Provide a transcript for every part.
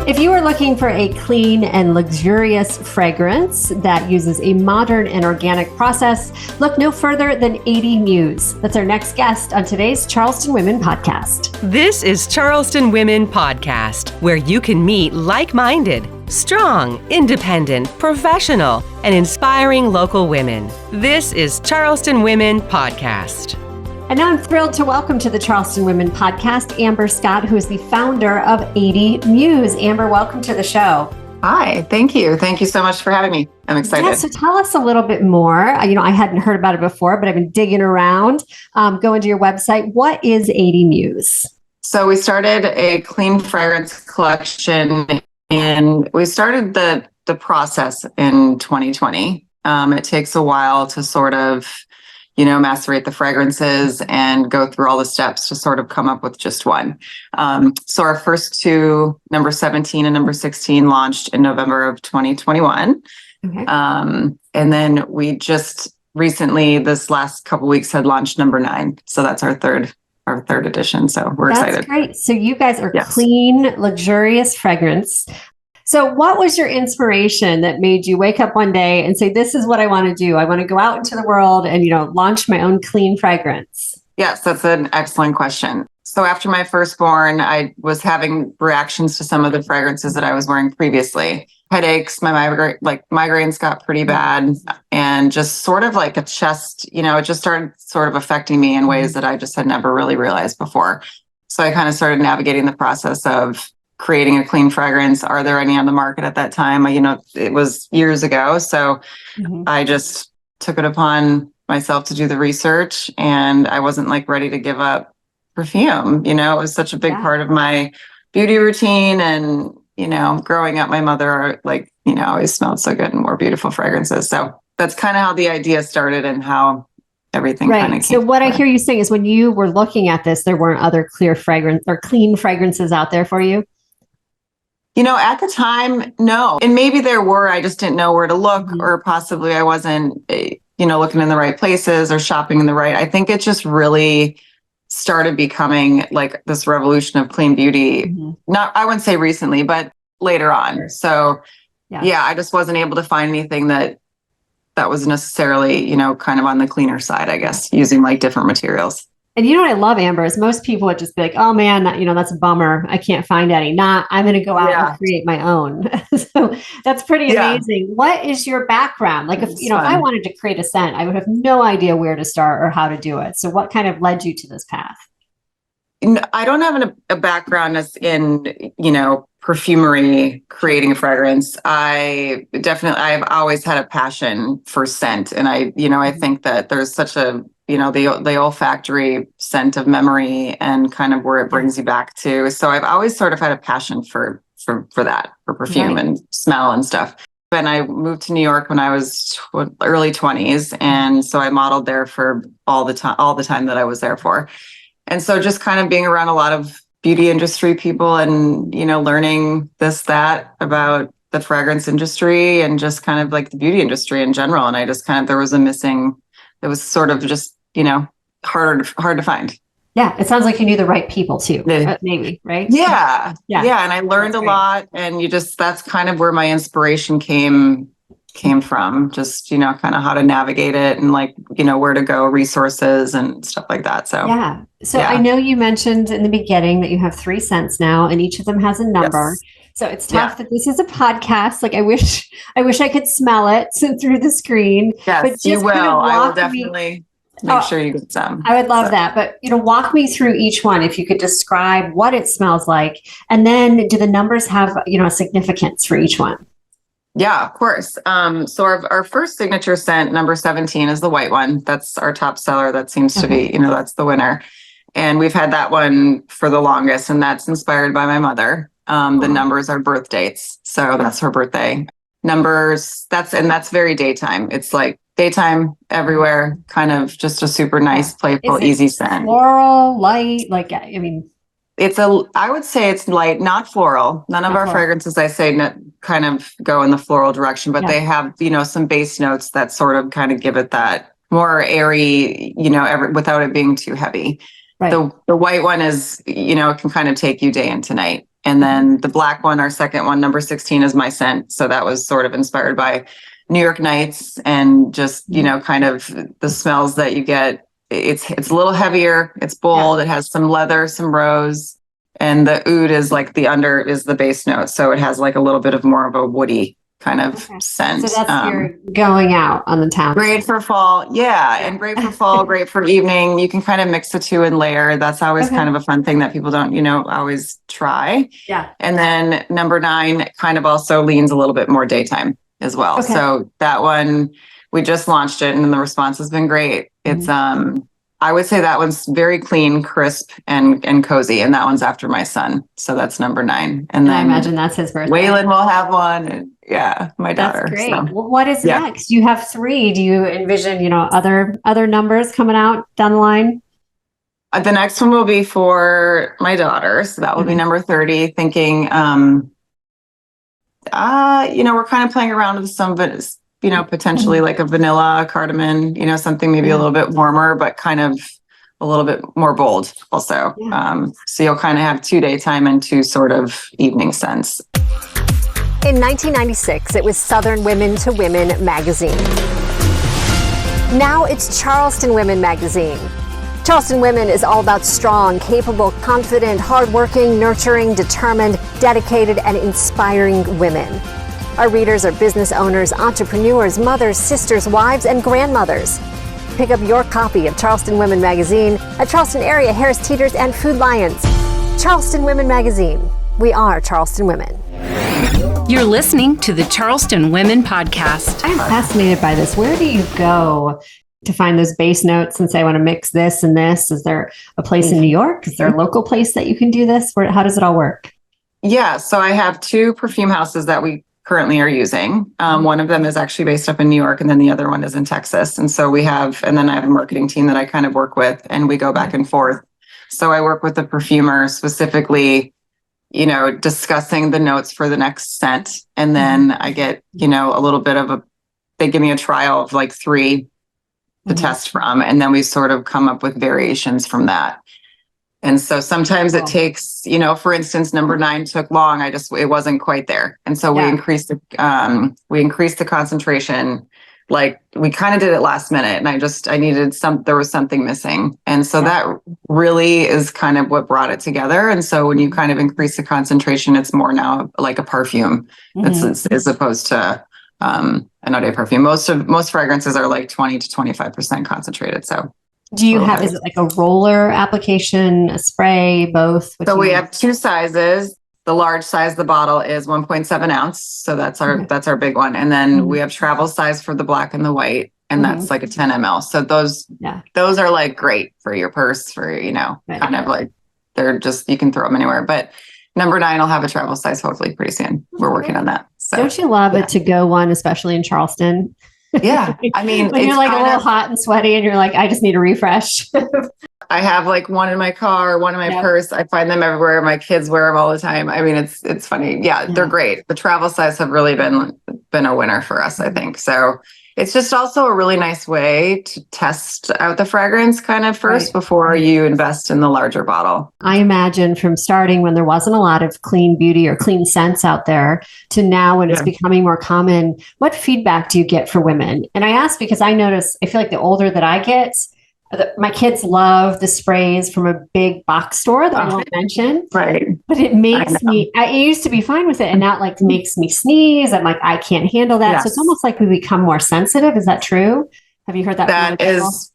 If you are looking for a clean and luxurious fragrance that uses a modern and organic process, look no further than 80 Muze. That's our next guest on today's Charleston Women Podcast. This is Charleston Women Podcast, where you can meet like-minded, strong, independent, professional, and inspiring local women. This is Charleston Women Podcast. And now I'm thrilled to welcome to the Charleston Women Podcast, Amber Scott, who is the founder of 80 Muze. Amber, welcome to the show. Hi, thank you. Thank you so much for having me. I'm excited. Yeah, so tell us a little bit more. I hadn't heard about it before, but I've been digging around, going to your website. What is 80 Muze? So we started a clean fragrance collection, and we started the process in 2020. It takes a while to sort of macerate the fragrances and go through all the steps to sort of come up with just one. So our first two, number 17 and number 16, launched in November of 2021. Okay. And then we just recently, this last couple weeks, had launched number 9. So that's our third edition. So we're excited. That's great. So you guys are Yes. Clean, luxurious fragrance. So what was your inspiration that made you wake up one day and say, this is what I want to do? I want to go out into the world and, launch my own clean fragrance. Yes, that's an excellent question. So after my firstborn, I was having reactions to some of the fragrances that I was wearing previously. Headaches, my migraines got pretty bad, and just sort of like a chest, it just started sort of affecting me in ways that I just had never really realized before. So I kind of started navigating the process of creating a clean fragrance. Are there any on the market at that time? It was years ago. So I just took it upon myself to do the research, and I wasn't ready to give up perfume. It was such a big part of my beauty routine. And, growing up, my mother, always smelled so good and wore beautiful fragrances. So that's kind of how the idea started and how everything kind of came. So what I hear you saying is when you were looking at this, there weren't other clear fragrance or clean fragrances out there for you? At the time, no. And maybe there were, I just didn't know where to look, or possibly I wasn't, looking in the right places or shopping in the right. I think it just really started becoming like this revolution of clean beauty. I wouldn't say recently, but later on. Sure. So I just wasn't able to find anything that was necessarily, kind of on the cleaner side, I guess, using different materials. And what I love, Amber, is most people would just be like, oh man, that's a bummer. I can't find any. I'm going to go out and create my own. So that's pretty amazing. What is your background? If I wanted to create a scent, I would have no idea where to start or how to do it. So what kind of led you to this path? I don't have a background as in, perfumery, creating a fragrance. I've always had a passion for scent. And I think that there's such a, the olfactory scent of memory and kind of where it brings you back to. So I've always sort of had a passion for that, for perfume and smell and stuff. And I moved to New York when I was early 20s. And so I modeled there for all the time that I was there for. And so just kind of being around a lot of beauty industry people and, learning this, that about the fragrance industry and just kind of the beauty industry in general. And I just there was it was sort of just, hard to find. Yeah. It sounds like you knew the right people too, maybe, right? Yeah. And I learned a lot, and that's kind of where my inspiration came from, just, kind of how to navigate it and where to go, resources and stuff like that. So, I know you mentioned in the beginning that you have 3 scents now, and each of them has a number. Yes. So it's tough that this is a podcast. I wish I could smell it through the screen. Yes, but you will. I will definitely make sure you get some. I would love that. But, walk me through each one. If you could describe what it smells like, and then do the numbers have, a significance for each one? Yeah, of course. So our first signature scent, number 17, is the white one. That's our top seller. That seems to be, that's the winner. And we've had that one for the longest, and that's inspired by my mother. The numbers are birth dates. So that's her birthday. Numbers, that's very daytime. It's daytime everywhere, kind of just a super nice, playful, easy scent. Floral, light, I would say it's light, not floral. None of our fragrances, I say, kind of go in the floral direction, but they have, some base notes that sort of kind of give it that more airy, without it being too heavy. Right. The white one is, it can kind of take you day into night. And then the black one, our second one, number 16, is my scent. So that was sort of inspired by New York nights and just, kind of the smells that you get. It's a little heavier. It's bold. It has some leather, some rose, and the oud is like the base note. So it has like a little bit of more of a woody kind of scent. So that's your going out on the town. Great for fall. Yeah. And great for fall, great for evening. You can kind of mix the two and layer. That's always kind of a fun thing that people don't, always try. Yeah. And then number 9 kind of also leans a little bit more daytime as well. Okay. So that one, we just launched it and the response has been great. It's, I would say that one's very clean, crisp, and cozy. And that one's after my son. So that's number 9. And then I imagine that's his birthday. Waylon will have one. And my daughter. That's great. So, well, what is next? You have 3. Do you envision, other numbers coming out down the line? The next one will be for my daughter. So that will be number 30, thinking, we're kind of playing around with some of it, potentially like a vanilla cardamom, something maybe a little bit warmer, but kind of a little bit more bold also. So you'll kind of have 2 daytime and 2 sort of evening scents. In 1996, it was Southern Women to Women magazine. Now it's Charleston Women magazine. Charleston Women is all about strong, capable, confident, hardworking, nurturing, determined, dedicated, and inspiring women. Our readers are business owners, entrepreneurs, mothers, sisters, wives, and grandmothers. Pick up your copy of Charleston Women magazine at Charleston area Harris Teeters and Food Lions. Charleston Women magazine. We are Charleston Women. You're listening to the Charleston Women Podcast. I'm fascinated by this. Where do you go to find those base notes and say, I want to mix this and this? Is there a place in New York? Is there a local place that you can do this? How does it all work? Yeah, so I have 2 perfume houses that we currently are using. One of them is actually based up in New York, and then the other one is in Texas. And so and then I have a marketing team that I kind of work with, and we go back and forth. So I work with the perfumer specifically, discussing the notes for the next scent. And then I get, a little bit of they give me a trial of like 3 to test from. And then we sort of come up with variations from that. And so sometimes it takes, for instance, number 9 took long. It wasn't quite there. And so we increased the concentration. Like we kind of did it last minute, and I needed there was something missing. And so that really is kind of what brought it together. And so when you kind of increase the concentration, it's more now like a perfume as opposed to an eau de perfume. Most fragrances are like 20 to 25% concentrated. So do you have, is it like a roller application, a spray, both? So we have 2 sizes. The large size, the bottle is 1.7 ounce. So that's our big one. And then we have travel size for the black and the white. And that's like a 10 ml. So those are like great for your purse for, kind of like they're just, you can throw them anywhere. But number 9 will have a travel size hopefully pretty soon. We're working on that. So, don't you love it to go one, especially in Charleston? Yeah. I mean, when you're like a little hot and sweaty and you're like, I just need a refresh. I have like one in my car, one in my purse. I find them everywhere. My kids wear them all the time. I mean, it's funny. Yeah, they're great. The travel size have really been a winner for us, I think. So it's just also a really nice way to test out the fragrance kind of first before you invest in the larger bottle. I imagine from starting when there wasn't a lot of clean beauty or clean scents out there to now when it's becoming more common, what feedback do you get for women? And I ask because I feel like the older that I get, my kids love the sprays from a big box store that I won't mention. Right. But it makes I used to be fine with it. And now it like makes me sneeze. I'm like, I can't handle that. Yes. So it's almost like we become more sensitive. Is that true? Have you heard that? That is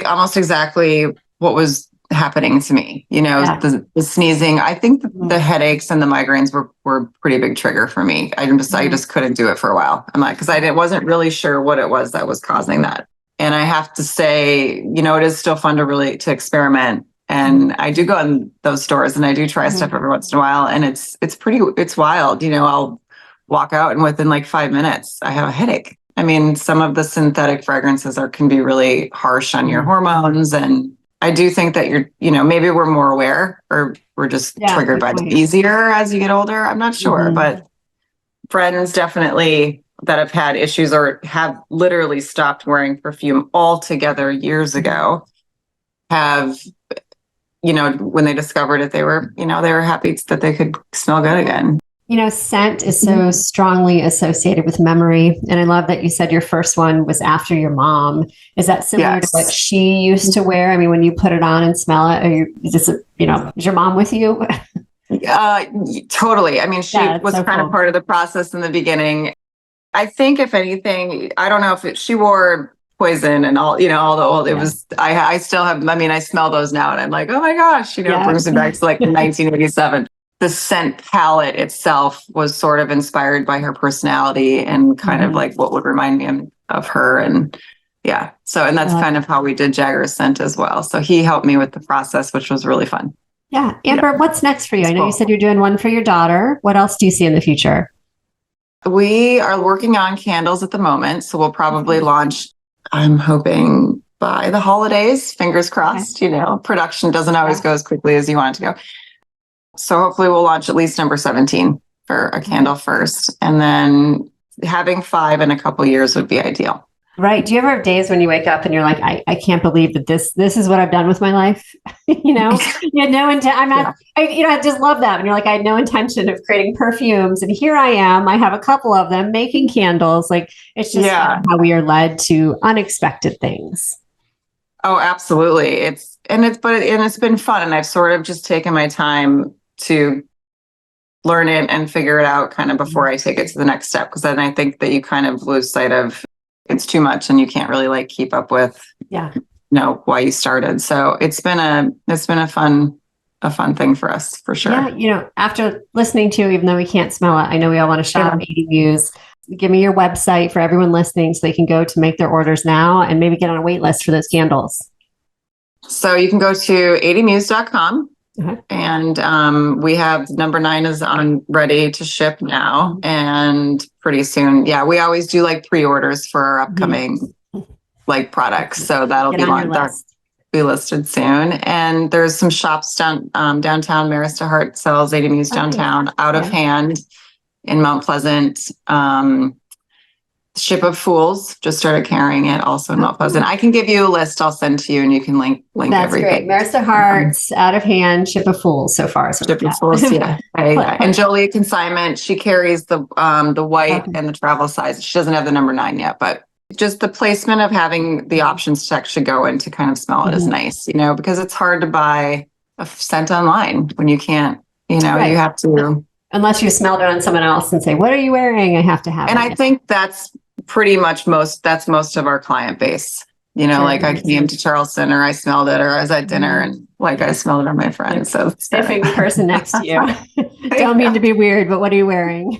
almost exactly what was happening to me. The sneezing. I think the headaches and the migraines were a pretty big trigger for me. I just couldn't do it for a while. I'm like, because I wasn't really sure what it was that was causing that. And I have to say, it is still fun to experiment. And I do go in those stores and I do try stuff every once in a while. And it's wild. I'll walk out and within like 5 minutes, I have a headache. I mean, some of the synthetic fragrances can be really harsh on your hormones. And I do think that maybe we're more aware or we're just triggered by it easier as you get older. I'm not sure, but friends definitely that have had issues or have literally stopped wearing perfume altogether years ago have when they discovered it, they were happy that they could smell good again. Scent is so strongly associated with memory. And I love that you said your first one was after your mom. Is that similar to what she used to wear? I mean, when you put it on and smell it, is your mom with you? Totally. I mean, she was so kind of part of the process in the beginning. I think if anything, I don't know if she wore Poison and all the old, it was, I still have, I smell those now and I'm like, oh my gosh, it brings me back to like 1987. The scent palette itself was sort of inspired by her personality and kind of like what would remind me of her. And that's kind of how we did Jagger's scent as well. So he helped me with the process, which was really fun. Yeah. Amber, what's next for you? I know you said you're doing one for your daughter. What else do you see in the future? We are working on candles at the moment. So we'll probably launch, I'm hoping by the holidays, fingers crossed. Production doesn't always go as quickly as you want it to go. So hopefully we'll launch at least number 17 for a candle first. And then having 5 in a couple of years would be ideal. Right. Do you ever have days when you wake up and you're like, I can't believe that this is what I've done with my life? You had no intent. I just love that. And you're like, I had no intention of creating perfumes. And here I am. I have a couple of them making candles. Like, it's just how we are led to unexpected things. Oh, absolutely. It's been fun. And I've sort of just taken my time to learn it and figure it out kind of before I take it to the next step. Because then I think that you kind of lose sight of it's too much and you can't really like keep up with why you started. So it's been a fun thing for us for sure. Yeah, after listening to you, even though we can't smell it, I know we all want to shop 80 Muze. Give me your website for everyone listening so they can go to make their orders now and maybe get on a wait list for those candles. So you can go to 80muse.com. And we have number 9 is on ready to ship now and pretty soon. Yeah, we always do like pre-orders for our upcoming like products. So that'll be listed soon. And there's some shops downtown. Marista Hart sells 80 Muse downtown, Out of Hand in Mount Pleasant. Ship of Fools just started carrying it also in Mount Pleasant. I can give you a list I'll send to you and you can link That's everything. Great. Marissa Hart's Out of Hand, Ship of Fools so far. Ship of Fools, yeah. And Jolie Consignment, she carries the white and the travel size. She doesn't have the number 9 yet, but just the placement of having the options to actually go in to kind of smell it is nice, because it's hard to buy a scent online when you can't, you have to. Unless you smelled it on someone else and say, what are you wearing? I have to have it. And I think that's pretty much most of our client base. Like I came to Charleston or I smelled it or I was at dinner and like I smelled it on my friend. So sniffing the person next to you. Don't mean to be weird, but what are you wearing?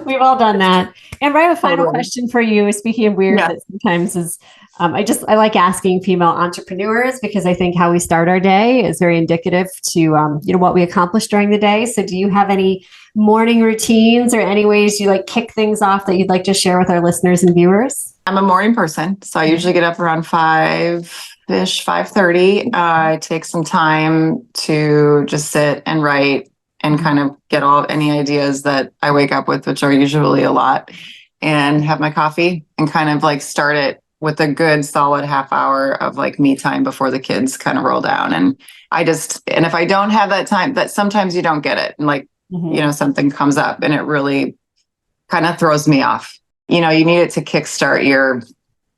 We've all done that. And I have a final question for you. Speaking of weird, that sometimes is I like asking female entrepreneurs because I think how we start our day is very indicative to what we accomplish during the day. So do you have any morning routines or any ways you like kick things off that you'd like to share with our listeners and viewers? I'm a morning person. So I usually get up around 5-ish, 5:30. I take some time to just sit and write and kind of get any ideas that I wake up with, which are usually a lot, and have my coffee and kind of like start it with a good solid half hour of like me time before the kids kind of roll down. And if I don't have that time, that sometimes you don't get it. And like, something comes up and it really kind of throws me off. You need it to kickstart your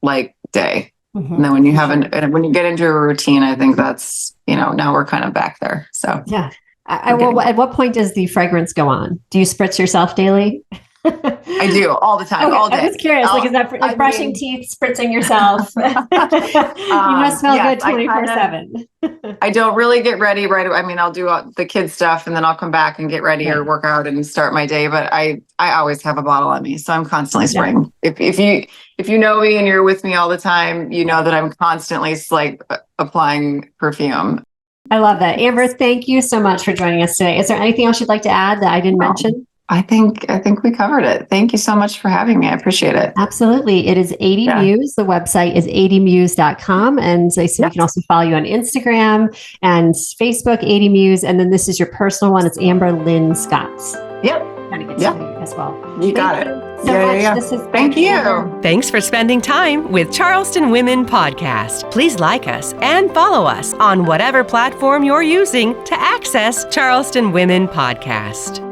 like day. And then when you when you get into a routine, I think that's, now we're kind of back there. So yeah. At what point does the fragrance go on? Do you spritz yourself daily? I do all the time, all day. I was curious, is that like brushing teeth, spritzing yourself? You must smell good 24/7. I don't really get ready right away. I mean, I'll do the kids stuff and then I'll come back and get ready or work out and start my day. But I always have a bottle on me, so I'm constantly spraying. If you know me and you're with me all the time, you know that I'm constantly like applying perfume. I love that, Amber. Thank you so much for joining us today. Is there anything else you'd like to add that I didn't mention? I think we covered it. Thank you so much for having me. I appreciate it. Absolutely. It is 80 Muse. The website is 80muse.com. And so we can also follow you on Instagram and Facebook, 80 Muse. And then this is your personal one. It's Amber Lynn Scotts. Yep. Trying to get to you as well. You got it. so much. This is Thank you. Thanks for spending time with Charleston Women Podcast. Please like us and follow us on whatever platform you're using to access Charleston Women Podcast.